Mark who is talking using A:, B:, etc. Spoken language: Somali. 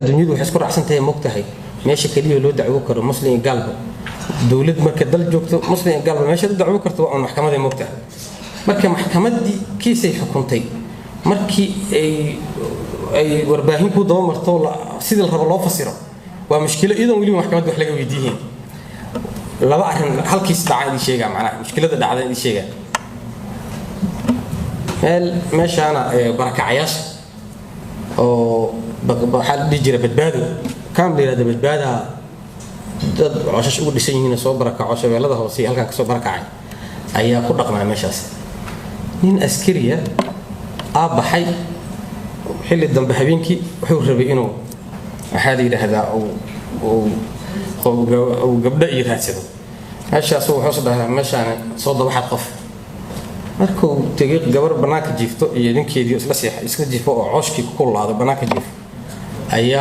A: dunyadu waxay isku raacsan tahay moogtahay meesha kaliya loo dacwo karo muslim galba dawlad marka dal joogto muslim galba meesha loo dacwo karto waa maxkamadda moogtahay marka maxkamadii kiisay xukuntay markii ay warbaahin ku daba marto sidii rabo loo fasiro waa mushkilo idan wali maxkamadda wax laga weydiiyeen laba arin halkiis dhacay sheega macnaha mushkilada dhacday sheega meeshaana barakacayaasha oo waxaa la dhihi jiray badbaado kaam la yiraahdo badbaadaha dad coshash ugu dhisan yihiin soo barakaco shabeellada hoose halkan ka soo barakacay ayaa ku dhaqmaa meeshaas nin askariya baxay xilli dambe habeenkii wuxuu rabay inuu waxa la yiraahdaa oo gabdha iyo raadsado meeshaas wuxuu soo dhahay meeshaan soo dabaxad qof markuu tagay gabar banaanka jiifto iyo ninkeedii isla jiifo oo cooshkii ku laado banaanka jiifo ayaa